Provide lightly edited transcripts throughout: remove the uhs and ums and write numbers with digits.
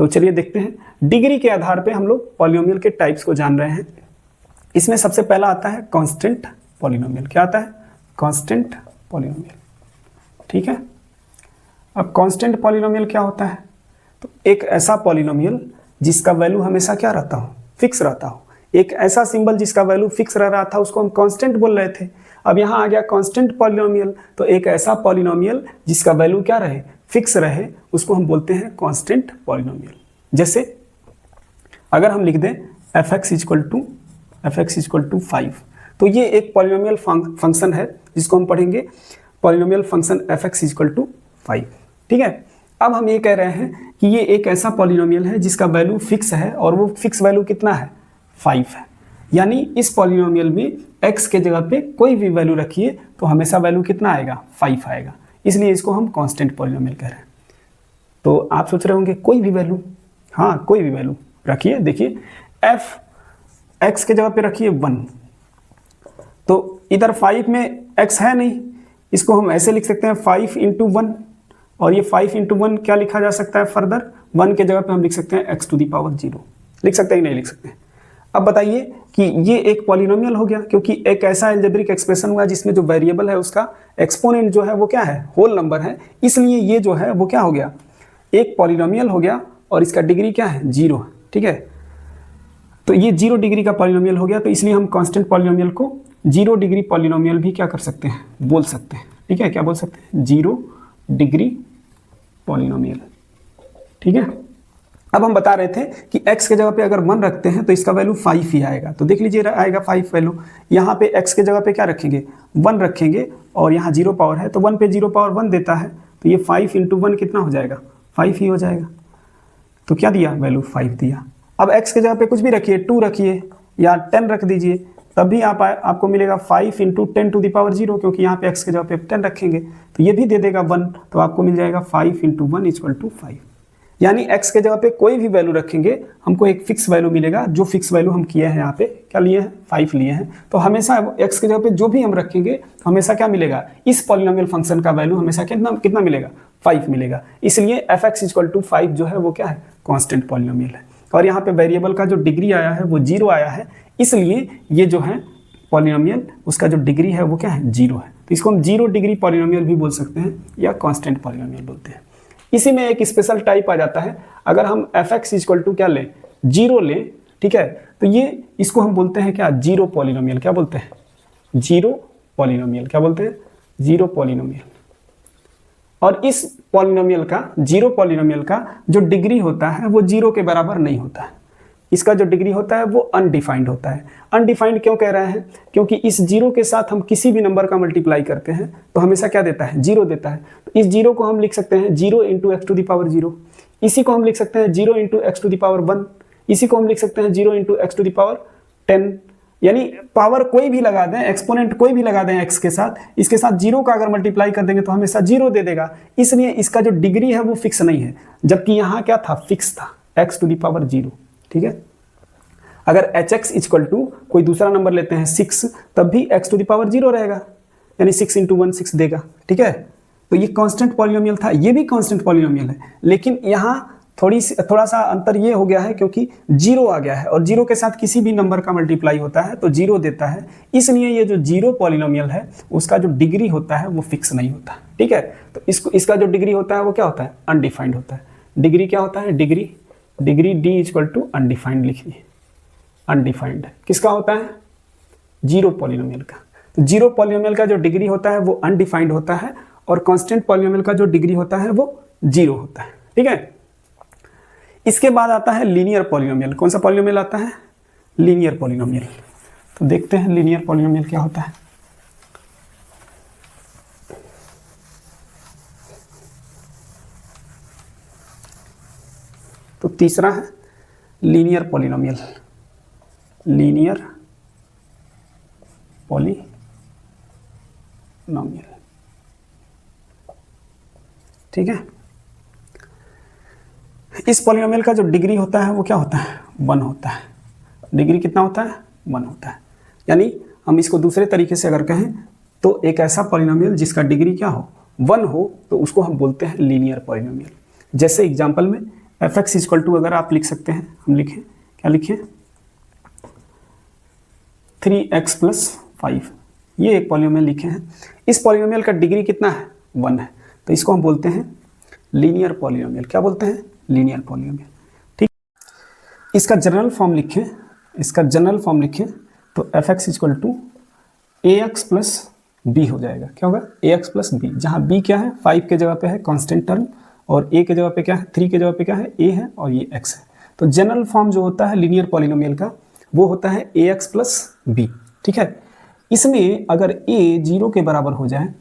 तो चलिए देखते हैं। डिग्री के आधार पे हम लोग पॉलिनोमियल के टाइप्स को जान रहे हैं। इसमें सबसे पहला आता है कांस्टेंट पॉलिनोमियल। क्या आता है? Constant polynomial. ठीक है। अब कांस्टेंट पॉलिनोमियल क्या होता है? तो एक ऐसा पॉलिनोमियल जिसका वैल्यू हमेशा क्या रहता हो? फिक्स रहता हो। एक ऐसा सिंबल जिसका वैल्यू फिक्स रह रहा था उसको हम कांस्टेंट बोल रहे थे। अब यहाँ आ गया कांस्टेंट पॉलिनोमियल, तो एक ऐसा पॉलिनोमियल जिसका वैल्यू क्या रहे? फिक्स रहे, उसको हम बोलते हैं कांस्टेंट पॉलिनोमियल। जैसे अगर हम लिख दें f(x = 5), तो ये एक पॉलिनोमियल फंक्शन है जिसको हम पढ़ेंगे पॉलिनोमियल फंक्शन f(x = 5). ठीक है। अब हम ये कह रहे हैं कि ये एक ऐसा पॉलिनोमियल है जिसका वैल्यू फिक्स है और वो फिक्स वैल्यू कितना है? 5 है। यानी इस पॉलिनोमियल में x के जगह पे कोई भी वैल्यू रखिए तो हमेशा वैल्यू कितना आएगा? 5 आएगा। इसलिए इसको हम कांस्टेंट पॉलिनोमियल कह रहे हैं। तो आप सोच रहे होंगे कोई भी वैल्यू, हाँ कोई भी वैल्यू रखिए। देखिए x के जगह पे रखिए 1, तो इधर 5 में x है नहीं, इसको हम ऐसे लिख सकते हैं 5 × 1, और ये 5 × 1 क्या लिखा जा सकता है? फर्दर 1 के जगह पे हम लिख सकते हैं x⁻0। लिख सकते हैं कि नहीं लिख सकते हैं? अब बताइए कि ये एक पॉलिनोमियल हो गया क्योंकि एक ऐसा अलजेब्रिक एक्सप्रेशन हुआ जिसमें जो वेरिएबल है उसका एक्सपोनेंट जो है वो क्या है? होल नंबर है। इसलिए ये जो है वो क्या हो गया? एक पॉलिनोमियल हो गया और इसका डिग्री क्या है? 0। ठीक है। तो ये 0 डिग्री का पॉलिनोमियल हो गया, तो इसलिए हम कांस्टेंट पॉलिनोमियल को 0 डिग्री पॉलिनोमियल भी क्या कर सकते हैं? बोल सकते हैं। ठीक है। क्या बोल सकते हैं? 0 डिग्री पॉलिनोमियल। ठीक है। अब हम बता रहे थे कि x के जगह पे अगर 1 रखते हैं तो इसका वैल्यू 5 ही आएगा। तो देख लीजिए आएगा 5 वैल्यू। यहाँ पे x के जगह पे क्या रखेंगे? 1 रखेंगे, और यहाँ 0 पावर है तो 1 पे 0 पावर 1 देता है, तो ये 5 × 1 कितना हो जाएगा? 5 ही हो जाएगा। तो क्या दिया? वैल्यू 5 दिया। अब x के जगह पे कुछ भी रखिए, 2 रखिए या 10 रख दीजिए, तब भी आपको मिलेगा 5 × 10⁻0, क्योंकि यहाँ पे x के जगह पे 10 रखेंगे तो ये भी दे देगा 1, तो आपको मिल जाएगा 5 × 1 = 5। यानी x के जगह पे कोई भी वैल्यू रखेंगे हमको एक फिक्स वैल्यू मिलेगा। जो फिक्स वैल्यू हम किए हैं यहाँ पे क्या लिए हैं? 5 लिए हैं। तो हमेशा x के जगह पे जो भी हम रखेंगे हमेशा क्या मिलेगा? इस पॉलिनोमियल फंक्शन का वैल्यू हमेशा कितना मिलेगा? 5 मिलेगा। इसलिए f(x = 5) जो है वो क्या है? कांस्टेंट पॉलिनोमियल है। और यहाँ पे वेरिएबल का जो डिग्री आया है वो 0 आया है, इसलिए ये जो है पॉलिनोमियल उसका जो डिग्री है वो क्या है? 0 है। तो इसको हम 0 डिग्री पॉलिनोमियल भी बोल सकते हैं या कांस्टेंट पॉलिनोमियल बोलते हैं। इसी में एक स्पेशल टाइप आ जाता है। अगर हम f(x = क्या लें? 0 लें, ठीक है, तो ये इसको हम बोलते हैं क्या? 0 पॉलिनोमियल। क्या बोलते हैं? 0 पॉलिनोमियल। क्या बोलते हैं? 0 पॉलिनोमियल। और इस पॉलिनोमियल का 0 पॉलिनोमियल का जो डिग्री होता है वो 0 के बराबर नहीं होता है। इसका जो डिग्री होता है वो अनडिफाइंड होता है। अनडिफाइंड क्यों कह रहे हैं? क्योंकि इस 0 के साथ हम किसी भी नंबर का मल्टीप्लाई करते हैं तो हमेशा क्या देता है? 0 देता है। तो इस 0 को हम लिख सकते हैं 0 × x⁻0। इसी को हम लिख सकते हैं 0 × x⁻1। इसी को हम लिख सकते हैं 0 × x⁻10। यानी पावर कोई भी लगा दें, एक्सपोनेंट कोई भी लगा दें x के साथ, इसके साथ 0 का अगर मल्टीप्लाई कर देंगे तो हमेशा 0 दे देगा। इसलिए इसका जो डिग्री है वो फिक्स नहीं है, जबकि यहाँ क्या था? फिक्स था, x⁻0। ठीक है। अगर hx = कोई दूसरा नंबर लेते हैं 6, तब भी x⁻0 रहेगा, यानी 6 × 1 6 देगा। ठीक है। तो ये कांस्टेंट पॉलिनोमियल था, ये भी कांस्टेंट पॉलिनोमियल है, लेकिन यहाँ थोड़ा सा अंतर ये हो गया है क्योंकि 0 आ गया है और 0 के साथ किसी भी नंबर का मल्टीप्लाई होता है तो 0 देता है। इसलिए ये जो 0 पॉलिनोमियल है उसका जो डिग्री होता है वो फिक्स नहीं होता। ठीक है। तो इसका जो डिग्री होता है वो क्या होता है? अनडिफाइंड होता है। डिग्री क्या होता है? डिग्री d = अनडिफाइंड लिखिए। अनडिफाइंड किसका होता है? 0 पॉलिनोमियल का। तो 0 पॉलिनोमियल का जो डिग्री होता है वो अनडिफाइंड होता है और कांस्टेंट पॉलिनोमियल का जो डिग्री होता है वो 0 होता है। ठीक है। इसके बाद आता है लीनियर पॉलिनोमियल। कौन सा पॉलिनोमियल आता है? Linear polynomial. तो देखते हैं लीनियर पॉलिनोमियल क्या होता है। तो तीसरा है लीनियर पॉलिनोमियल। Linear polynomial. ठीक है। इस पॉलिनोमियल का जो डिग्री होता है वो क्या होता है? 1 होता है। डिग्री कितना होता है? 1 होता है। यानी हम इसको दूसरे तरीके से अगर कहें तो एक ऐसा पॉलिनोमियल जिसका डिग्री क्या हो? 1 हो, तो उसको हम बोलते हैं लीनियर पॉलिनोमियल। जैसे एग्जांपल में एफ एक्स इक्वल टू अगर आप लिख सकते हैं, हम लिखें, क्या लिखें, 3x प्लस 5, ये एक पॉलिनोमियल लिखे हैं। इस पॉलिनोमियल का डिग्री कितना है, 1 है, तो इसको हम बोलते हैं लीनियर पॉलिनोमियल। क्या बोलते हैं, लीनियर पॉलिनोमियल। ठीक, इसका जनरल फॉर्म लिखें, इसका जनरल फॉर्म लिखें तो f x equal to a x plus b हो जाएगा। क्या होगा, ए एक्स प्लस बी, जहाँ बी क्या है, 5 के जगह पे है कांस्टेंट टर्म, और ए के जगह पे क्या है, 3 के जगह पे क्या है, ए है, और ये एक्स है। तो जनरल फॉर्म जो होता है लीनियर पॉलिनोमियल का वो होता है ए एक्स प्लस बी। ठीक है, इसमें अगर ए 0 के बराबर हो जाए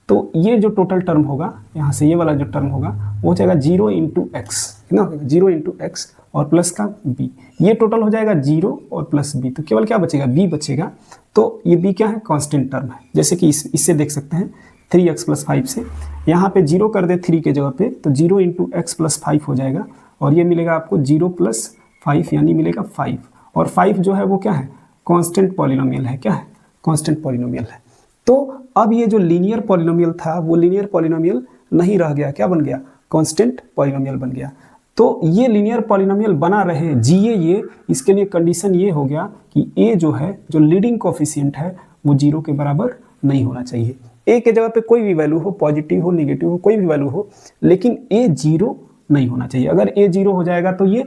तो ये जो टोटल टर्म होगा, यहाँ से ये वाला जो टर्म होगा वो हो जाएगा 0 इंटू एक्स, कितना हो जाएगा, 0 इंटू एक्स और प्लस का b, ये टोटल हो जाएगा 0 और प्लस b, तो केवल क्या बचेगा, b बचेगा। तो ये b क्या है, कांस्टेंट टर्म है। जैसे कि इससे देख सकते हैं 3x प्लस 5 से, यहाँ पे 0 कर दे 3 के जगह पे, तो 0 इंटू एक्स प्लस 5 हो जाएगा, और ये मिलेगा आपको 0 प्लस 5 यानी मिलेगा 5, और 5 जो है वो क्या है, कांस्टेंट पॉलिनोमियल है। क्या है, कांस्टेंट पॉलिनोमियल है। तो अब ये जो लीनियर पॉलिनोमियल था वो लीनियर पॉलिनोमियल नहीं रह गया, क्या बन गया, कांस्टेंट पॉलिनोमियल बन गया। तो ये लीनियर पॉलिनोमियल बना रहे, जिए ये, इसके लिए कंडीशन ये हो गया कि ए जो है, जो लीडिंग कोफिशिएंट है, वो 0 के बराबर नहीं होना चाहिए। ए के जगह पे कोई भी वैल्यू हो, पॉजिटिव हो, नेगेटिव हो, कोई भी वैल्यू हो, लेकिन ए 0 नहीं होना चाहिए। अगर ए 0 हो जाएगा तो ये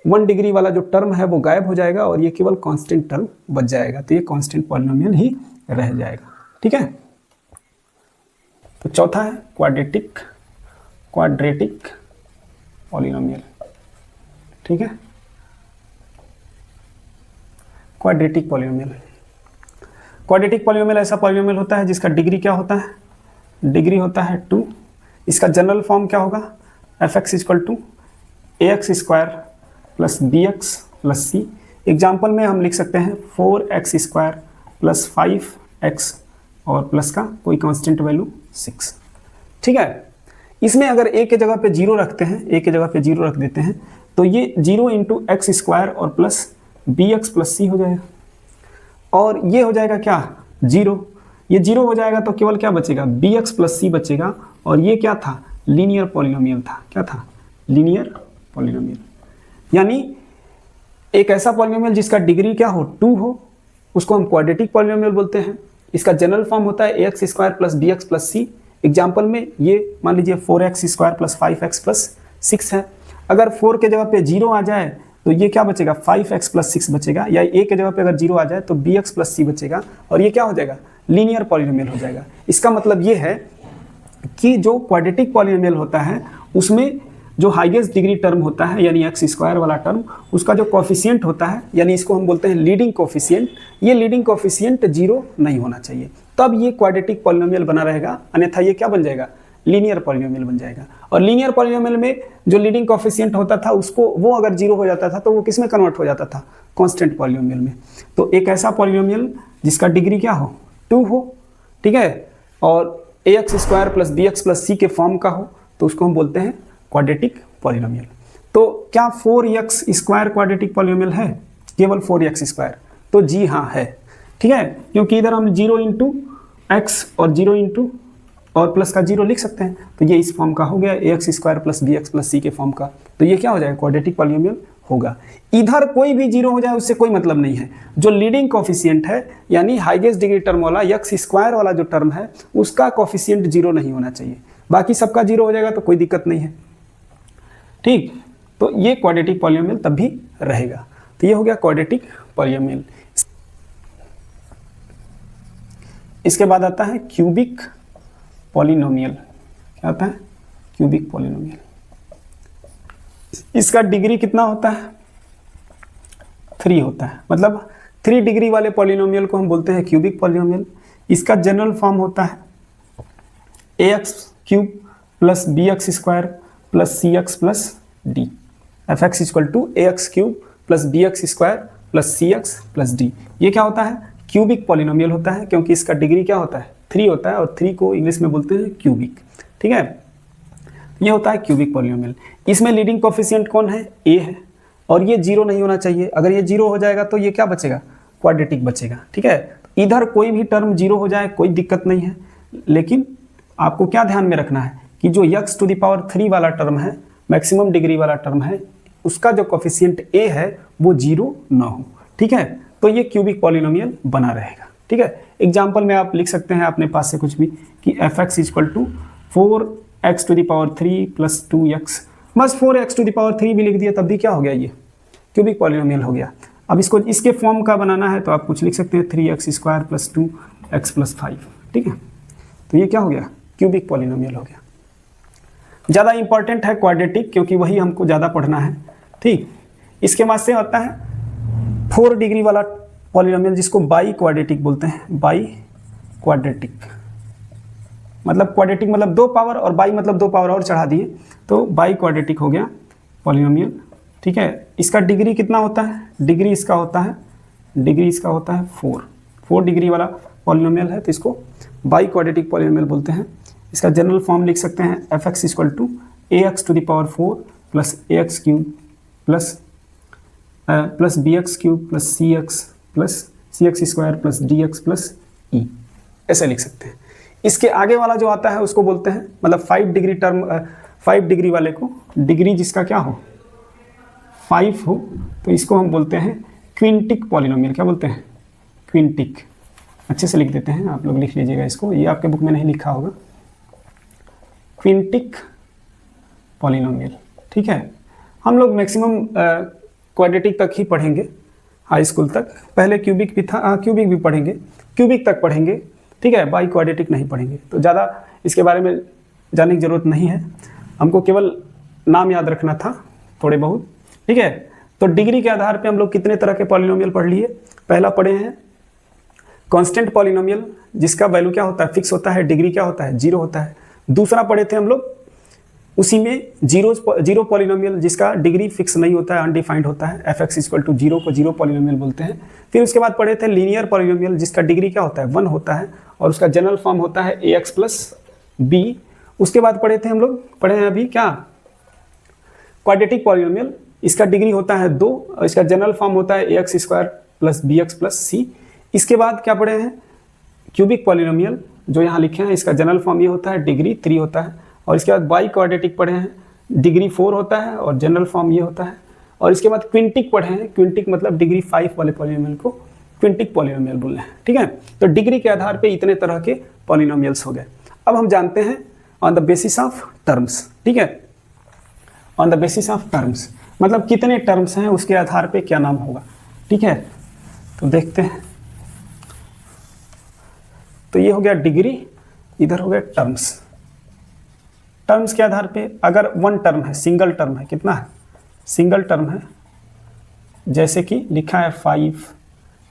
1 डिग्री वाला जो टर्म है वो गायब हो जाएगा और ये केवल कांस्टेंट टर्म बच जाएगा, तो ये कांस्टेंट पॉलिनोमियल ही रह जाएगा। ठीक है, तो चौथा है क्वाड्रेटिक पॉलिनोमियल। ठीक है, क्वाड्रेटिक पॉलिनोमियल, क्वाड्रेटिक पॉलिनोमियल ऐसा पॉलिनोमियल होता है जिसका डिग्री क्या होता है, डिग्री होता है 2। इसका जनरल फॉर्म क्या होगा, f x equal to a x square plus b x plus c. Example में हम लिख सकते हैं 4x स्क्वायर प्लस 5x और प्लस का कोई कांस्टेंट वैल्यू 6। ठीक है, इसमें अगर a के जगह पे 0 रखते हैं, a के जगह पे 0 रख देते हैं, तो ये 0 इंटू एक्स स्क्वायर और प्लस बी एक्स प्लस सी हो जाएगा, और ये हो जाएगा क्या, 0। ये 0 हो जाएगा तो केवल क्या बचेगा, बी एक्स प्लस सी बचेगा, और ये क्या था, लीनियर पॉलिनोमियल था। क्या था, लीनियर पॉलिनोमियल। यानी एक ऐसा पॉलिनोमियल जिसका डिग्री क्या हो, 2 हो, उसको हम क्वाड्रेटिक पॉलिनोमियल बोलते हैं। इसका जनरल फॉर्म होता है a x square plus b x plus c. Example में ये मान लीजिए 4x square plus 5x plus 6 है। अगर 4 के जगह पे 0 आ जाए तो ये क्या बचेगा, 5x प्लस 6 बचेगा, या a के जगह पे अगर 0 आ जाए तो bx प्लस c बचेगा, और ये क्या हो जाएगा, लीनियर पॉलिनोमियल हो जाएगा। इसका मतलब ये है कि जो क्वाड्रेटिक पॉलिनोमियल होता है उसमें जो हाईएस्ट डिग्री टर्म होता है यानी एक्स स्क्वायर वाला टर्म, उसका जो कोफिशिएंट होता है, यानी इसको हम बोलते हैं लीडिंग कोफिशिएंट, ये लीडिंग कोफिशिएंट 0 नहीं होना चाहिए, तब ये क्वाड्रेटिक पॉलिनोमियल बना रहेगा। अन्यथा ये क्या बन जाएगा, लीनियर पॉलिनोमियल बन जाएगा। और लीनियर पॉलिनोमियल में जो लीडिंग कोफिशिएंट होता था उसको, वो अगर 0 हो जाता था तो वो किस में कन्वर्ट हो जाता था, कांस्टेंट पॉलिनोमियल में। तो एक ऐसा पॉलिनोमियल जिसका डिग्री क्या हो, 2 हो, ठीक है, और a x square plus b x plus c के फॉर्म का हो, तो उसको हम बोलते हैं क्वाड्रेटिक पॉलिनोमियल। तो क्या 4x स्क्वायर क्वाड्रेटिक पॉलिनोमियल है, केवल 4x स्क्वायर, तो जी हाँ है। ठीक है, क्योंकि इधर हम 0 इंटू एक्स और 0 इंटू और प्लस का 0 लिख सकते हैं, तो ये इस फॉर्म का हो गया, a x square plus b x plus c के फॉर्म का, तो ये क्या हो जाएगा, क्वाड्रेटिक पॉलिनोमियल होगा। इधर कोई भी 0 हो जाए उससे कोई मतलब नहीं है, जो लीडिंग कोफिशिएंट है यानी हाईएस्ट डिग्री टर्म वाला एक्स स्क्वायर वाला जो टर्म है उसका कोफिशिएंट 0 नहीं होना चाहिए, बाकी सबका 0 हो जाएगा तो कोई दिक्कत नहीं है। ठीक, तो ये क्वाड्रेटिक पॉलिनोमियल तब भी रहेगा। तो ये हो गया क्वाड्रेटिक पॉलिनोमियल। इसके बाद आता है क्यूबिक पॉलिनोमियल। क्या आता है, क्यूबिक पॉलिनोमियल। इसका डिग्री कितना होता है, 3 होता है, मतलब 3 डिग्री वाले पॉलिनोमियल को हम बोलते हैं क्यूबिक पॉलिनोमियल। इसका जनरल फॉर्म होता है a x cube plus b x square plus c x plus d. F x equal to a x cube plus b x square plus c x plus d. ये क्या होता है, cubic polynomial होता है, क्योंकि इसका डिग्री क्या होता है, 3 होता है, और 3 को इंग्लिश में बोलते हैं क्यूबिक। ठीक है, ये होता है क्यूबिक पॉलिनोमियल। इसमें लीडिंग कोफिशिएंट कौन है, ए है, और ये 0 नहीं होना चाहिए। अगर ये 0 हो जाएगा तो ये क्या बचेगा, क्वाड्रेटिक बचेगा। ठीक है, इधर कोई भी टर्म 0 हो जाए कोई दिक्कत नहीं है, लेकिन आपको क्या ध्यान में रखना है कि जो x टू द पावर 3 वाला टर्म है मैक्सिमम डिग्री वाला टर्म है उसका जो कोफिशिएंट a है वो 0 ना हो, ठीक है, तो ये क्यूबिक पॉलिनोमियल बना रहेगा, ठीक है। एग्जाम्पल में आप लिख सकते हैं अपने पास से कुछ भी कि fx equal to 4x to the power 3 plus 2x, बस 4x टू द पावर 3 भी लिख दिया तब भी क्या हो गया, ये क्यूबिक पॉलिनोमियल हो गया। अब इसको इसके फॉर्म का बनाना है तो आप कुछ लिख सकते हैं 3x square plus 2x plus 5, ठीक है, तो ये क्या हो गया, क्यूबिक पॉलिनोमियल हो गया। ज़्यादा इंपॉर्टेंट है क्वाड्रेटिक क्योंकि वही हमको ज़्यादा पढ़ना है, ठीक। इसके बाद से आता है 4 डिग्री वाला पॉलिनोमियल जिसको बाई क्वाड्रेटिक बोलते हैं, बाई क्वाड्रेटिक मतलब क्वाड्रेटिक मतलब 2 पावर और बाई मतलब 2 पावर और चढ़ा दिए तो बाई क्वाड्रेटिक हो गया पॉलिनोमियल, ठीक है। इसका डिग्री कितना होता है, डिग्री इसका होता है 4 डिग्री वाला पॉलिनोमियल है तो इसको बाई क्वाड्रेटिक पॉलिनोमियल बोलते हैं। इसका जनरल फॉर्म लिख सकते हैं fx equal to ax to the power 4 plus ax cube plus bx cube plus cx square plus dx plus e, ऐसे लिख सकते हैं। इसके आगे वाला जो आता है उसको बोलते हैं मतलब 5 डिग्री टर्म 5 डिग्री वाले को, डिग्री जिसका क्या हो 5 हो तो इसको हम बोलते हैं क्विंटिक पॉलिनोमियल, क्या बोलते हैं, क्विंटिक। अच्छे से लिख देते हैं, आप लोग लिख लीजिएगा इसको, ये आपके बुक में नहीं लिखा होगा, क्विंटिक पॉलिनोमियल, ठीक है। हम लोग मैक्सिमम क्वाड्रेटिक तक ही पढ़ेंगे हाई स्कूल तक, पहले क्यूबिक भी था, क्यूबिक भी पढ़ेंगे, क्यूबिक तक पढ़ेंगे, ठीक है, बाई क्वाड्रेटिक नहीं पढ़ेंगे। तो ज़्यादा इसके बारे में जानने की ज़रूरत नहीं है, हमको केवल नाम याद रखना था थोड़े बहुत, ठीक है। तो डिग्री के आधार पे हम लोग कितने तरह के पॉलिनोमियल पढ़ लिए, पहला पढ़े हैं कांस्टेंट पॉलिनोमियल जिसका वैल्यू क्या होता है, फिक्स होता है, डिग्री क्या होता है, 0 होता है। दूसरा पढ़े थे हम लोग उसी में जीरो पॉलिनोमियल जिसका डिग्री फिक्स नहीं होता है, अनडिफाइंड होता है, fx इक्वल टू 0 को 0 पॉलिनोमियल बोलते हैं। फिर उसके बाद पढ़े थे लीनियर पॉलिनोमियल जिसका डिग्री क्या होता है, 1 होता है और उसका जनरल फॉर्म होता है ax प्लस b। उसके बाद पढ़े थे हम लोग, पढ़े हैं अभी क्या, क्वाड्रेटिक पॉलिनोमियल, इसका डिग्री होता है 2 और इसका जनरल फॉर्म होता है ax square plus bx plus c। इसके बाद क्या पढ़े हैं, क्यूबिक पॉलिनोमियल जो यहाँ लिखे हैं, इसका जनरल फॉर्म ये होता है, डिग्री 3 होता है। और इसके बाद बाई क्वाड्रेटिक पढ़े हैं, डिग्री 4 होता है और जनरल फॉर्म ये होता है। और इसके बाद क्विंटिक पढ़े हैं, क्विंटिक मतलब डिग्री 5 वाले पॉलिनोमियल को क्विंटिक पॉलिनोमियल बोल रहे हैं, ठीक है। तो डिग्री के आधार पे इतने तरह के पॉलिनोमियल्स हो गए। अब हम जानते हैं on the basis of terms, ठीक है, on the basis of terms मतलब कितने टर्म्स हैं उसके आधार पे क्या नाम होगा, ठीक है। तो देखते हैं, तो ये हो गया डिग्री, इधर हो गया टर्म्स। टर्म्स के आधार पे अगर 1 टर्म है, सिंगल टर्म है, कितना है, सिंगल टर्म है, जैसे कि लिखा है 5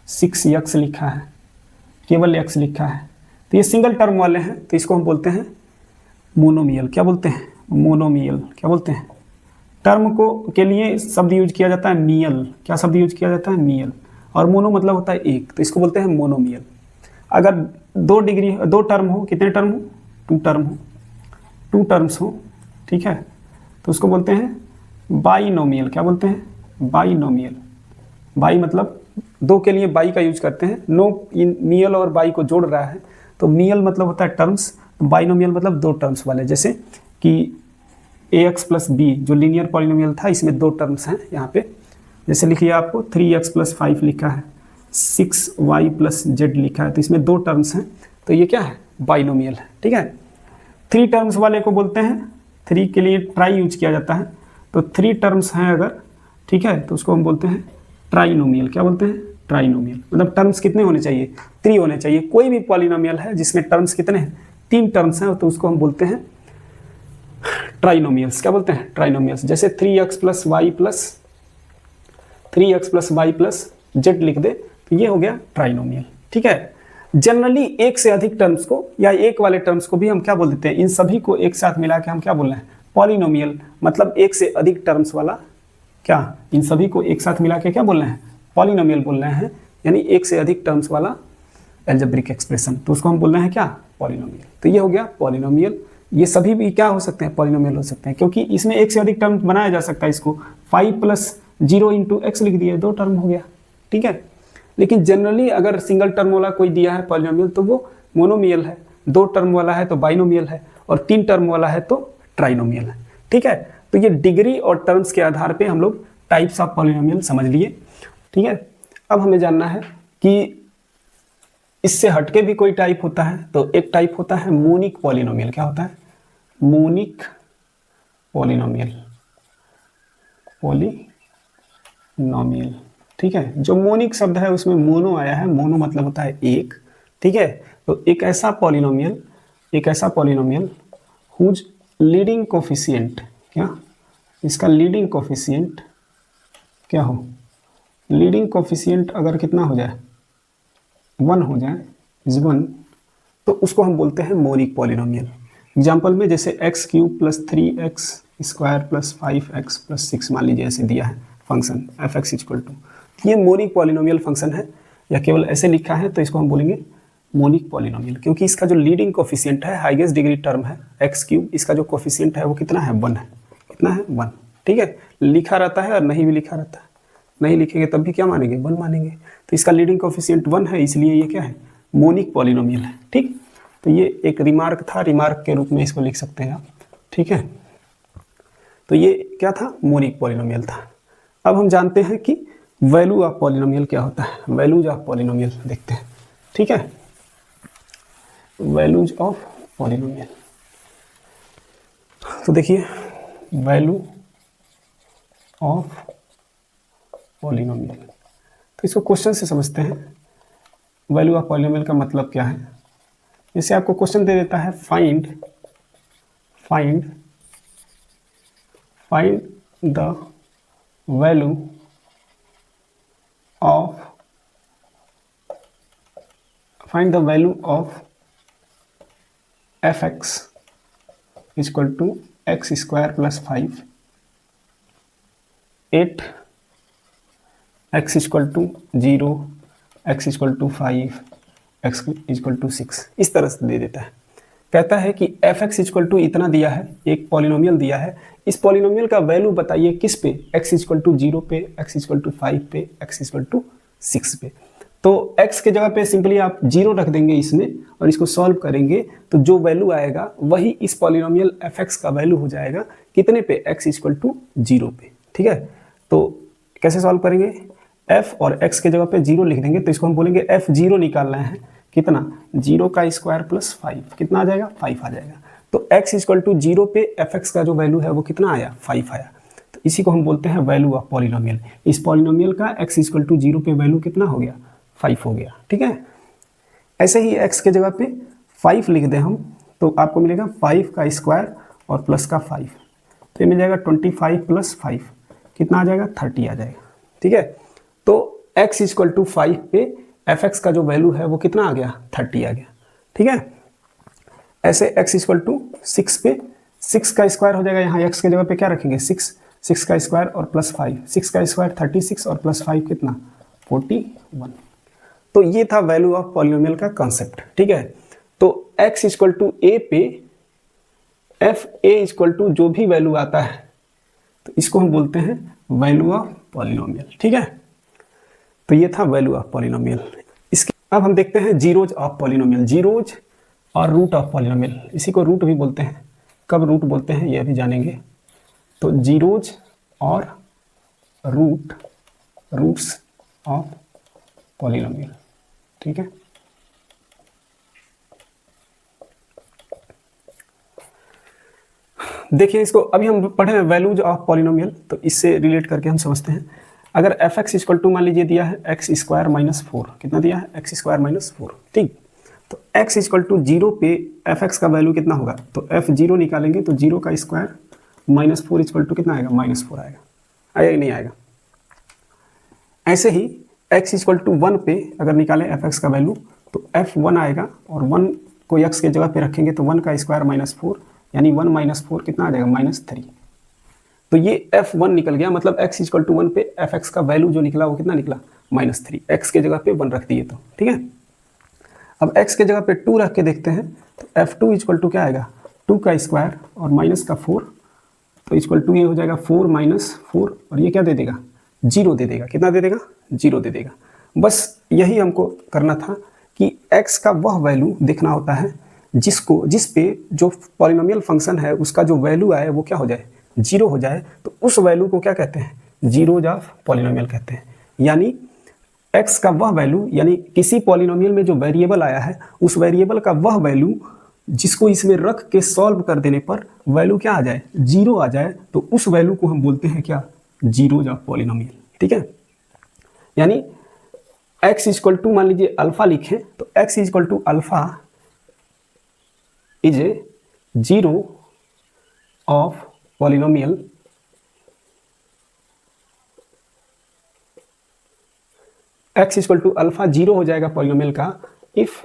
6x लिखा है, केवल x लिखा है, तो ये सिंगल टर्म वाले हैं तो इसको हम बोलते हैं मोनोमियल। क्या बोलते हैं, मोनोमियल। क्या बोलते हैं, टर्म को के लिए शब्द यूज किया जाता है मियल, क्या शब्द यूज किया जाता है, मियल, और मोनो मतलब होता है एक, तो इसको बोलते हैं मोनोमियल। अगर 2 टर्म हो, कितने टर्म हो, 2 टर्म हो, 2 टर्म्स हो, ठीक है, तो उसको बोलते हैं बाइनोमियल। क्या बोलते हैं, बाइनोमियल। बाई मतलब 2 के लिए बाई का यूज करते हैं, नो इन मियल और बाई को जोड़ रहा है तो मियल मतलब होता है टर्म्स, बाइनोमियल मतलब 2 टर्म्स वाले। जैसे कि ax प्लस b जो लीनियर पॉलिनोमियल था इसमें 2 टर्म्स हैं यहाँ पे, जैसे लिखिए आपको 3x प्लस 5 लिखा है, 6y प्लस z लिखा है, तो इसमें 2 टर्म्स हैं, तो ये क्या है, बाइनोमियल है, ठीक है। 3 टर्म्स वाले को बोलते हैं, 3 के लिए ट्राई यूज किया जाता है, तो 3 टर्म्स हैं अगर, ठीक है, तो उसको हम बोलते हैं ट्राइनोमियल। क्या बोलते हैं, ट्राइनोमियल मतलब टर्म्स कितने होने चाहिए, 3 होने चाहिए। कोई भी पॉलिनोमियल है जिसमें टर्म्स कितने हैं, 3 टर्म्स हैं, तो उसको हम बोलते हैं ट्राइनोमियल्स। क्या बोलते हैं, ट्राइनोमियल्स। जैसे 3x plus Y plus z लिख दे तो ये हो गया ट्राइनोमियल, ठीक है। जनरली एक से अधिक टर्म्स को या एक वाले टर्म्स को भी हम क्या बोल देते हैं, इन सभी को एक साथ मिला के हम क्या बोल रहे हैं, पॉलिनोमियल, मतलब एक से अधिक टर्म्स वाला, क्या, इन सभी को एक साथ मिला के क्या बोल रहे हैं, पॉलिनोमियल बोल रहे हैं, यानी एक से अधिक टर्म्स वाला एल्जेब्रिक एक्सप्रेशन, तो उसको हम बोल रहे हैं क्या, पॉलिनोमियल। तो ये हो गया पॉलिनोमियल। ये सभी भी क्या हो सकते हैं, पॉलिनोमियल हो सकते हैं, क्योंकि इसमें एक से अधिक टर्म बनाया जा सकता है। इसको 5 प्लस 0 इंटू एक्स लिख दिए, 2 टर्म हो गया, ठीक है। लेकिन जनरली अगर सिंगल टर्म वाला कोई दिया है पॉलिनोमियल तो वो मोनोमियल है, 2 टर्म वाला है तो बाइनोमियल है, और 3 टर्म वाला है तो ट्राइनोमियल है, ठीक है। तो ये डिग्री और टर्म्स के आधार पे हम लोग टाइप्स ऑफ पॉलिनोमियल समझ लिए, ठीक है। अब हमें जानना है कि इससे हटके भी कोई टाइप होता है, तो एक टाइप होता है मोनिक पॉलिनोमियल। क्या होता है? मोनिक पॉलिनोमियल, पॉलिनोमियल, ठीक है। जो मोनिक शब्द है उसमें मोनो आया है, मोनो मतलब होता है एक, ठीक है। तो एक ऐसा पॉलिनोमियल हुज लीडिंग कोफिशिएंट, क्या इसका लीडिंग कोफिशिएंट क्या हो? लीडिंग कोफिशिएंट अगर कितना हो जाए, 1 हो जाए, इज 1, तो उसको हम बोलते हैं मोनिक पॉलिनोमियल। एग्जाम्पल में जैसे x³ + 3x² + 5x + 6 मान लीजिए ऐसे दिया है फंक्शन f(x) = ये मोनिक पॉलिनोमियल फंक्शन है, या केवल ऐसे लिखा है तो इसको हम बोलेंगे मोनिक पॉलिनोमियल, क्योंकि इसका जो लीडिंग कोफिशिएंट है, हाईएस्ट डिग्री टर्म है x³, इसका जो कोफिशिएंट है वो कितना है? 1 है। कितना है? 1, ठीक है। लिखा रहता है और नहीं भी लिखा रहता है, नहीं लिखेंगे तब भी क्या मानेंगे? 1 मानेंगे। तो इसका लीडिंग कोफिशिएंट 1 है, इसलिए ये क्या है? मोनिक पॉलिनोमियल है, ठीक। तो ये एक रिमार्क था, रिमार्क के रूप में इसको लिख सकते हैं आप, ठीक है। तो ये क्या था? मोनिक पॉलिनोमियल था। अब हम जानते हैं कि वैल्यू ऑफ पॉलिनोमियल क्या होता है। वैल्यूज ऑफ पॉलिनोमियल देखते हैं, ठीक है। वैल्यूज ऑफ पॉलिनोमियल, तो देखिए वैल्यू ऑफ पॉलिनोमियल, तो इसको क्वेश्चन से समझते हैं। वैल्यू ऑफ पॉलिनोमियल का मतलब क्या है? जैसे आपको क्वेश्चन दे देता है find the value of f(x) = x² + 5, 8 x = 0, x = 5, x = 6, इस तरह से दे देता है। कहता है कि f(x) = इतना दिया है, एक पॉलिनोमियल दिया है, इस पॉलिनोमियल का वैल्यू बताइए किस पे? x = 0 पे, x = 5 पे, x = 6 पे। तो x के जगह पे सिंपली आप 0 रख देंगे इसमें, और इसको सॉल्व करेंगे तो जो वैल्यू आएगा वही इस पॉलिनोमियल f(x) का वैल्यू हो जाएगा कितने पे? x = 0 पे, ठीक है। तो कैसे सॉल्व करेंगे? f और x के जगह पे 0 लिख देंगे, तो इसको हम बोलेंगे f0 निकालना है, कितना? 0 का स्क्वायर + 5, कितना आ जाएगा? 5 आ जाएगा। तो x = 0 पे f(x) का जो वैल्यू है वो कितना आया? 5 आया। तो इसी को हम बोलते हैं वैल्यू ऑफ पॉलिनोमियल। इस पॉलिनोमियल का x = 0 पे वैल्यू कितना हो गया? 5 हो गया, ठीक है। ऐसे ही x के जगह पे 5 लिख दें हम, तो आपको मिलेगा 5 का स्क्वायर और प्लस का 5, तो ये मिल जाएगा 25 + 5, कितना आ जाएगा? 30 आ जाएगा, ठीक है। तो x = 5 पे f(x) का जो वैल्यू है वो कितना आ गया? 30 आ गया, ठीक है। ऐसे x = 6 पे 6 का स्क्वायर हो जाएगा, यहाँ x के जगह पे क्या रखेंगे? 6 का स्क्वायर और प्लस 5, 6 का स्क्वायर 36 और प्लस 5 कितना? 41। तो ये था वैल्यू ऑफ पॉलिनोमियल का कॉन्सेप्ट, ठीक है। तो x = a पे f(a) = जो भी वैल्यू आता है तो इसको हम बोलते हैं वैल्यू ऑफ पॉलिनोमियल, ठीक है। तो ये था वैल्यू ऑफ पॉलिनोमियल। इसके अब हम देखते हैं जीरोज ऑफ पॉलिनोमियल। जीरोज और रूट ऑफ पॉलिनोमियल, इसी को रूट भी बोलते हैं। कब रूट बोलते हैं ये भी जानेंगे। तो जीरोज और रूट्स ऑफ पॉलिनोमियल, ठीक है। देखिए इसको अभी हम पढ़े वैल्यूज ऑफ पॉलिनोमियल, तो इससे रिलेट करके हम समझते हैं। अगर f(x) = मान लीजिए दिया है x² - 4, कितना दिया है? x² - 4, ठीक। तो x = 0 पे f(x) का वैल्यू कितना होगा? तो f0 निकालेंगे तो 0 का स्क्वायर -4 = कितना आएगा? -4 आएगा। आएगा कि नहीं आएगा? ऐसे ही x = 1 पे अगर निकालें f(x) का वैल्यू तो f1 आएगा, और 1 को x के जगह पे रखेंगे तो 1 का स्क्वायर -4, यानी 1 - 4 कितना आ जाएगा? -3। तो ये f1 निकल गया, मतलब x = 1 पे f(x) का वैल्यू जो निकला वो कितना निकला? -3। x के जगह पे 1 रख दिए तो, ठीक है। अब x के जगह पे 2 रख के देखते हैं, तो f2 = क्या आएगा? 2 का स्क्वायर और माइनस का 4, तो = ये हो जाएगा 4 - 4, और ये क्या दे देगा? 0 दे देगा। कितना दे देगा? 0 दे देगा। बस यही हमको करना था कि x का वह वैल्यू देखना होता है जिस पे जो पॉलिनोमियल फंक्शन है उसका जो वैल्यू आए वो क्या हो जाए? जीरो हो जाए तो उस वैल्यू को क्या कहते हैं, जीरोज ऑफ पॉलिनोमियल कहते हैं। यानी x का वह वैल्यू, यानी किसी पॉलिनोमियल में जो वेरिएबल आया है उस वेरिएबल का वह वैल्यू जिसको इसमें रख के सॉल्व कर देने पर वैल्यू क्या आ जाए, जीरो आ जाए, तो उस वैल्यू को हम बोलते हैं क्या, जीरोज ऑफ पॉलिनोमियल। ठीक है, यानी x इक्वल टू, मान लीजिए अल्फा लिखें तो x equal to alpha is a zero of polynomial x equal to alpha zero हो जाएगा पॉलिनोमियल का इफ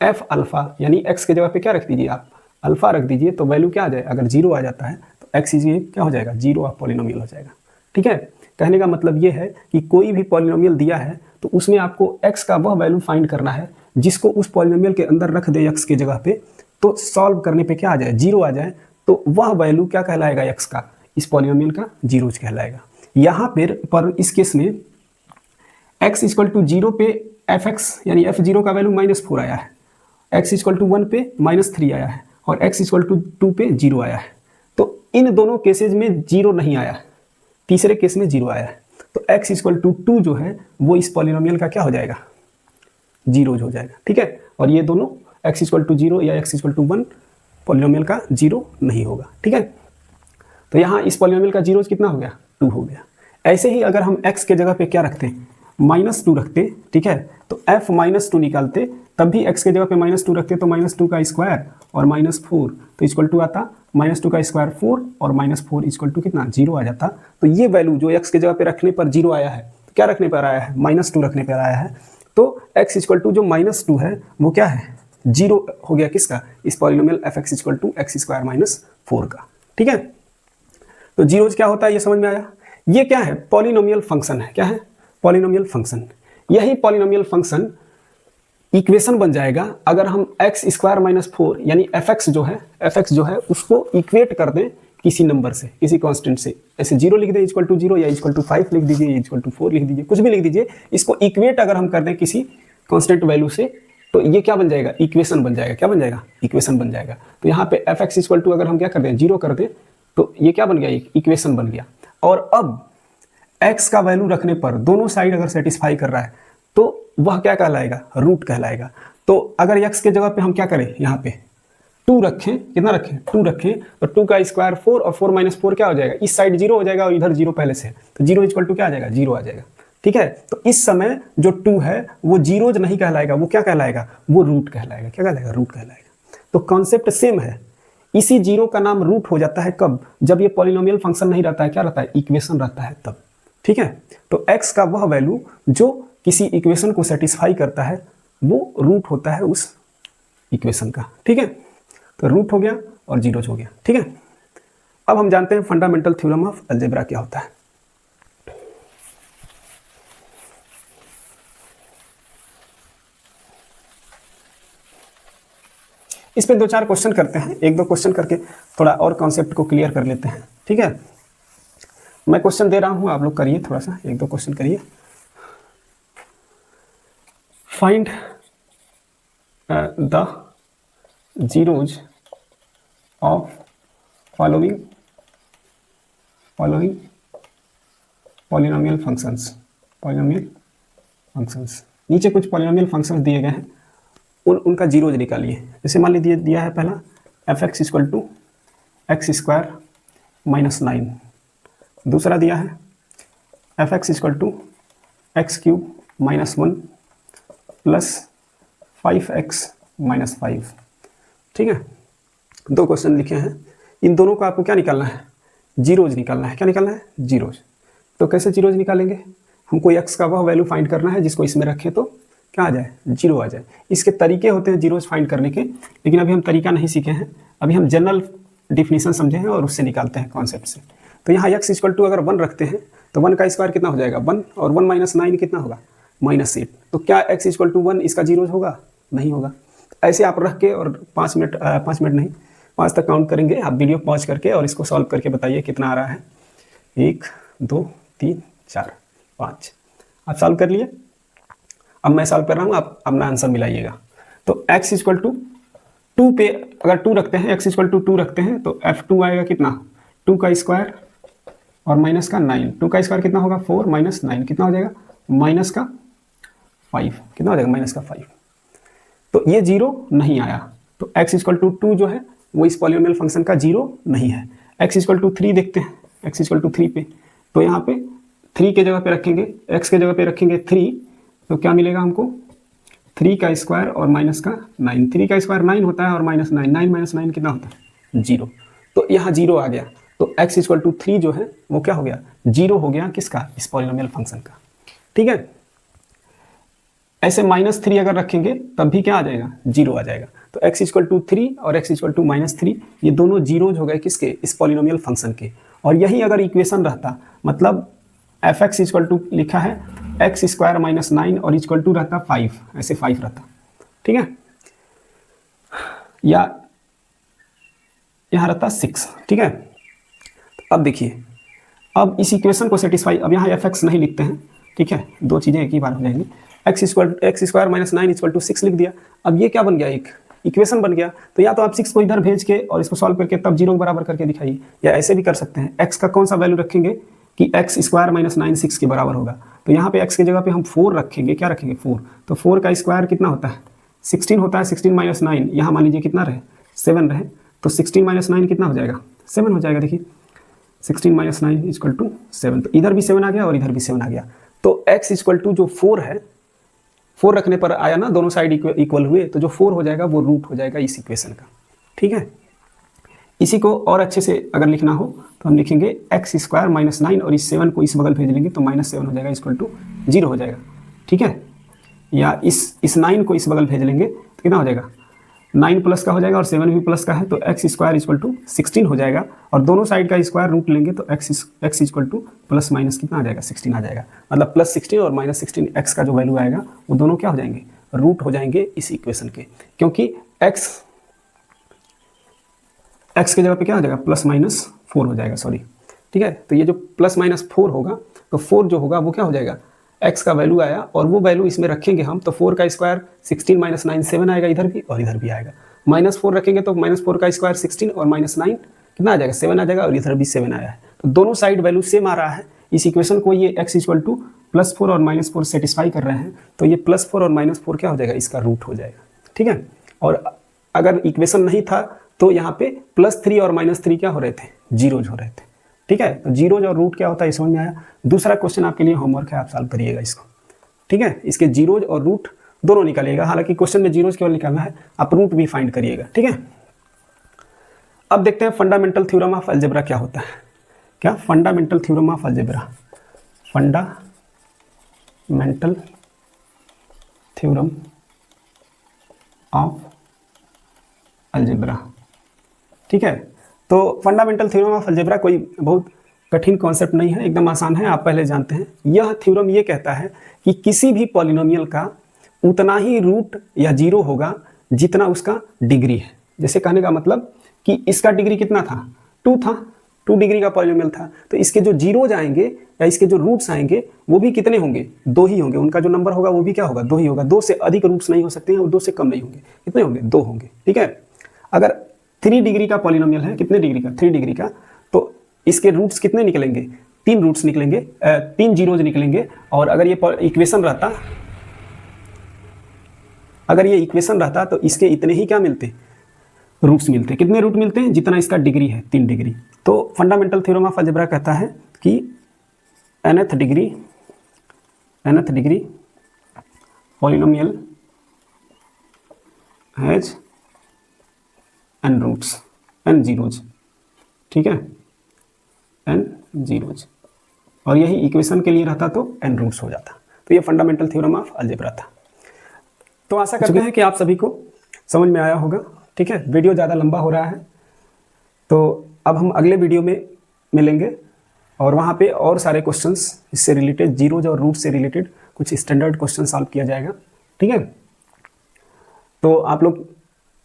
f अल्फा, यानी x के जगह पे क्या रख दीजिए आप, अल्फा रख दीजिए, तो वैल्यू क्या आ जाए, अगर जीरो आ जाता है तो x इज क्या हो जाएगा, जीरो ऑफ पॉलिनोमियल हो जाएगा। ठीक है, कहने का मतलब ये है कि कोई भी पॉलिनोमियल दिया है तो उसमें आपको x का वह वैल्यू फाइंड करना है जिसको उस पॉलिनोमियल के अंदर रख दे x के जगह पे, तो सॉल्व करने पे क्या आ जाए, जीरो आ जाए, तो वह वैल्यू क्या कहलाएगा, x का, इस पॉलिनोमियल का जीरोज कहलाएगा। यहाँ पर इस केस में x इक्वल टू जीरो पे fx यानी f0 का वैल्यू -4 आया है, x इक्वल टू 1 पे -3 आया है और x इक्वल टू 2 पे 0 आया है। तो इन दोनों केसेज में जीरो नहीं आया, तीसरे केस में जीरो आया है, तो x इक्वल टू 2 जो है वो इस पॉलिनोमियल का क्या हो जाएगा, जीरोज हो जाएगा। ठीक है, और ये दोनों x इक्वल टू 0 या x इक्वल टू 1 पॉलिनोमियल का जीरो नहीं होगा। ठीक है, तो यहाँ इस पॉलिनोमियल का जीरोज कितना हो गया, 2 हो गया। ऐसे ही अगर हम x के जगह पे क्या रखते हैं, -2 रखते, ठीक है, तो f -2 निकालते, तब भी x के जगह पे -2 रखते तो -2 का स्क्वायर और -4 तो इक्वल टू आता -2 का स्क्वायर 4 और -4 इक्वल टू कितना, 0 आ जाता। तो ये वैल्यू जो x के जगह पे रखने पर 0 आया है, तो क्या रखने पर आया है, -2 रखने पर आया है, तो x इक्वल टू जो -2 है वो क्या है, 0 हो गया किसका, इस polynomial fx equal to x square -4 का। ठीक है, तो जीरोज क्या होता है ये समझ में आया। ये क्या है, पॉलिनोमियल फंक्शन है, क्या है, पॉलिनोमियल फंक्शन। यही पॉलिनोमियल फंक्शन इक्वेशन बन जाएगा अगर हम x स्क्वायर -4 यानी fx जो है उसको इक्वेट कर दें किसी नंबर से, किसी कांस्टेंट से, ऐसे 0 लिख दें इक्वल टू 0 या इक्वल टू 5 लिख दीजिए, इक्वल टू 4 लिख दीजिए, कुछ भी लिख दीजिए, इसको इक्वेट अगर हम कर दें किसी कांस्टेंट वैल्यू से तो ये क्या बन जाएगा, इक्वेशन बन जाएगा। क्या बन जाएगा, इक्वेशन बन जाएगा। तो यहाँ पे fx इक्वल टू अगर हम क्या कर दें, 0 कर दें, तो ये क्या बन गया, इक्वेशन बन गया। और अब x का वैल्यू रखने पर दोनों साइड अगर सेटिस्फाई कर रहा है तो वह क्या कहलाएगा, रूट कहलाएगा। तो अगर x के जगह पे हम क्या करें, यहाँ पे 2 रखें, कितना रखें, 2 रखें, तो 2 का स्क्वायर 4 और 4 - 4 क्या हो जाएगा, इस साइड 0 हो जाएगा और इधर 0 पहले से, तो 0 इक्वल टू क्या आ जाएगा, 0 आ जाएगा। ठीक है, तो इस समय जो 2 है वो जीरोज नहीं कहलाएगा, वो क्या कहलाएगा, वो रूट कहलाएगा। क्या कहलाएगा, रूट कहलाएगा। तो कॉन्सेप्ट सेम है। इसी 0 का नाम रूट हो जाता है कब, जब ये पॉलिनोमियल फंक्शन नहीं रहता है, क्या रहता है, इक्वेशन रहता है तब। ठीक है, तो x का वह वैल्यू जो किसी इक्वेशन को सेटिस्फाई करता है वो रूट होता है उस इक्वेशन का। ठीक है, तो रूट हो गया और जीरोज हो गया। ठीक है, अब हम जानते हैं फंडामेंटल थ्योरम ऑफ अलजेब्रा क्या होता है। इस पे 2-4 क्वेश्चन करते हैं, 1-2 क्वेश्चन करके थोड़ा और कॉन्सेप्ट को क्लियर कर लेते हैं। ठीक है, मैं क्वेश्चन दे रहा हूं, आप लोग करिए, थोड़ा सा 1-2 क्वेश्चन करिए। Find the zeros of following polynomial functions. नीचे कुछ पॉलिनोमियल फंक्शंस दिए गए हैं, उनका जीरोज निकालिए। जैसे मान लीजिए दिया है पहला fx equal to x square -9, दूसरा दिया है fx equal to x cube -1 plus 5x -5। ठीक है, 2 क्वेश्चन लिखे हैं, इन दोनों को आपको क्या निकालना है, जीरोज निकालना है। क्या निकालना है, जीरोज। तो कैसे जीरोज निकालेंगे, हमको x का वह वैल्यू फाइंड करना है जिसको इसमें रखें तो क्या आ जाए, 0 आ जाए। इसके तरीके होते हैं जीरोज फाइंड करने के, लेकिन अभी हम तरीका नहीं सीखे हैं, अभी हम जनरल डिफिनीशन समझे हैं और उससे निकालते हैं कॉन्सेप्ट से। तो यहाँ x इक्वल टू अगर 1 रखते हैं तो 1 का स्क्वायर कितना हो जाएगा, 1, और 1 - 9 कितना होगा, -8। तो क्या x इक्वल टू 1 इसका जीरोज होगा, नहीं होगा। ऐसे आप रख के और 5 मिनट नहीं, 5 तक काउंट करेंगे, आप वीडियो पॉज करके और इसको सॉल्व करके बताइए कितना आ रहा है। 1 2 3 4 5, आप सॉल्व कर लिए। अब मैं सॉल्व कर रहा हूँ, आप अपना आंसर मिलाइएगा। तो x इक्वल टू 2 पे अगर 2 रखते हैं, x इक्वल टू 2 रखते हैं तो f2 आएगा कितना, 2 का स्क्वायर और माइनस का 9, 2 का स्क्वायर कितना होगा 4 माइनस 9 कितना हो जाएगा माइनस का 5, कितना हो जाएगा माइनस का 5। तो ये 0 नहीं आया, तो x इक्वल टू 2 जो है वो इस पॉलिनोमियल फंक्शन का 0 नहीं है। x इक्वल टू 3 देखते हैं, x इक्वल टू 3 पे, तो यहाँ पे 3 के जगह पे रखेंगे, x के जगह पे रखेंगे 3, तो क्या मिलेगा हमको 3 का स्क्वायर और माइनस का 9, 3 का स्क्वायर 9 होता है और माइनस 9, 9 माइनस 9 कितना होता है 0, तो यहाँ 0 आ गया। तो x इक्वल टू 3 जो है वो क्या हो गया 0 हो गया, किसका इस पॉलिनोमियल फंक्शन का। ठीक है, ऐसे -3 अगर रखेंगे तब भी क्या आ जाएगा 0 आ जाएगा। तो x इक्वल टू 3 और x इक्वल टू -3 ये दोनों जीरोज हो गए किसके इस पॉलिनोमियल फंक्शन के। और यही अगर इक्वेशन रहता, मतलब fx इक्वल टू लिखा है x स्क्वायर माइनस 9 और इक्वल टू रहता 5, ऐसे 5 रहता, ठीक है, या यहाँ रहता 6, ठीक है। अब देखिए, अब इस इक्वेशन को सेटिस्फाई, अब यहाँ fx नहीं लिखते हैं, ठीक है, दो चीज़ें एक ही बार हो जाएंगी। x square minus 9 equal to 6 लिख दिया, अब ये क्या बन गया एक इक्वेशन बन गया। तो या तो आप 6 को इधर भेज के और इसको सॉल्व करके तब 0 बराबर करके दिखाइए, या ऐसे भी कर सकते हैं x का कौन सा वैल्यू रखेंगे कि x स्क्वायर माइनस 9 6 के बराबर होगा। तो यहाँ पे x की जगह पे हम 4 रखेंगे, क्या रखेंगे 4, तो 4 का स्क्वायर कितना होता है 16 होता है, 16 माइनस 9 यहाँ मान लीजिए कितना रहे 7 रहे, तो 16 माइनस 9 कितना हो जाएगा 7 हो जाएगा। देखिए 16 माइनस 9 इक्वल टू 7, तो इधर भी 7 आ गया और इधर भी 7 आ गया। तो x इक्वल टू जो 4 है, 4 रखने पर आया ना, दोनों साइड इक्वल हुए, तो जो 4 हो जाएगा वो रूट हो जाएगा इस इक्वेशन का, ठीक है। इसी को और अच्छे से अगर लिखना हो तो हम लिखेंगे x स्क्वायर माइनस 9 और इस 7 को इस बगल भेज लेंगे तो -7 हो जाएगा इक्वल टू 0 हो जाएगा, ठीक है। या इस 9 को इस बगल भेज लेंगे तो कितना हो जाएगा 9 प्लस का हो जाएगा और 7 भी प्लस का है, तो x स्क्वायर इक्वल टू 16 हो जाएगा, और दोनों साइड का स्क्वायर रूट लेंगे तो x equal two plus minus कितना आ जाएगा 16 आ जाएगा। मतलब प्लस 16 और माइनस 16 x का जो वैल्यू आएगा वो दोनों क्या हो जाएंगे रूट हो जाएंगे इस इक्वेशन के, क्योंकि x के जगह पे क्या हो जाएगा प्लस माइनस 4 हो जाएगा, सॉरी, ठीक है। तो ये जो प्लस माइनस 4 होगा, तो 4 जो होगा वो क्या हो जाएगा x का वैल्यू आया, और वो वैल्यू इसमें रखेंगे हम, तो 4 का स्क्वायर 16 माइनस 9 7 आएगा इधर भी और इधर भी आएगा। -4 रखेंगे तो -4 का स्क्वायर 16 और -9 कितना आ जाएगा 7 आ जाएगा, और इधर भी 7 आया है, तो दोनों साइड वैल्यू सेम आ रहा है। इस इक्वेशन को ये x इक्वल टू +4 और -4 सेटिस्फाई कर रहे हैं, तो ये +4 और -4 क्या हो जाएगा इसका रूट हो जाएगा, ठीक है। और अगर इक्वेशन नहीं था तो यहाँ पे +3 और -3 क्या हो रहे थे जीरोज हो रहे थे, ठीक है। तो जीरोज और रूट क्या होता है ये समझ में आया। दूसरा क्वेश्चन आपके लिए होमवर्क है, आप सॉल्व करिएगा इसको, ठीक है। इसके जीरोज और रूट दोनों निकालिएगा, हालांकि क्वेश्चन में जीरोज केवल निकालना है, आप रूट भी फाइंड करिएगा, ठीक है। अब देखते हैं फंडामेंटल थ्योरम ऑफ अलजेब्रा क्या होता है। क्या fundamental theorem of algebra, fundamental theorem of algebra, ठीक है। तो फंडामेंटल थ्योरम ऑफ अलजेब्रा कोई बहुत कठिन कॉन्सेप्ट नहीं है, एकदम आसान है, आप पहले जानते हैं। यह थ्योरम ये कहता है कि किसी भी पॉलिनोमियल का उतना ही रूट या जीरो होगा जितना उसका डिग्री है। जैसे कहने का मतलब कि इसका डिग्री कितना था 2 था, 2 डिग्री का पॉलिनोमियल था, तो इसके जो जीरोज आएंगे या इसके जो रूट्स आएंगे वो भी कितने होंगे 2 ही होंगे, उनका जो नंबर होगा वो भी क्या होगा 2 ही होगा, 2 से अधिक रूट्स नहीं हो सकते हैं और 2 से कम नहीं होंगे, कितने होंगे 2 होंगे, ठीक है। अगर 3 डिग्री का पॉलिनोमियल है, कितने डिग्री का 3 डिग्री का, तो इसके रूट्स कितने निकलेंगे 3 रूट्स निकलेंगे, 3 जीरोज निकलेंगे। और अगर ये इक्वेशन रहता तो इसके इतने ही क्या मिलते रूट्स मिलते, कितने रूट मिलते हैं जितना इसका डिग्री है 3 डिग्री। तो फंडामेंटल थ्योरम ऑफ अलजेब्रा कहता है कि nth degree polynomial has n roots, n zeros, ठीक है, n जीरोज, और यही इक्वेशन के लिए रहता तो n रूट्स हो जाता। तो ये फंडामेंटल थ्योरम ऑफ अलजेब्रा था। तो आशा करते हैं कि आप सभी को समझ में आया होगा, ठीक है। वीडियो ज़्यादा लंबा हो रहा है, तो अब हम अगले वीडियो में मिलेंगे और वहाँ पे और सारे क्वेश्चंस इससे रिलेटेड, जीरोज और रूट से रिलेटेड कुछ स्टैंडर्ड क्वेश्चन सॉल्व किया जाएगा, ठीक है। तो आप लोग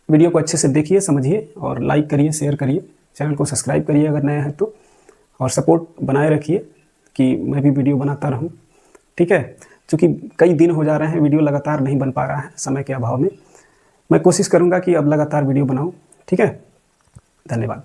वीडियो को अच्छे से देखिए, समझिए और लाइक करिए, शेयर करिए, चैनल को सब्सक्राइब करिए अगर नए हैं तो, और सपोर्ट बनाए रखिए कि मैं भी वीडियो बनाता रहूं, ठीक है। क्योंकि कई दिन हो जा रहे हैं वीडियो लगातार नहीं बन पा रहा है समय के अभाव में। मैं कोशिश करूंगा कि अब लगातार वीडियो बनाऊं, ठीक है। धन्यवाद।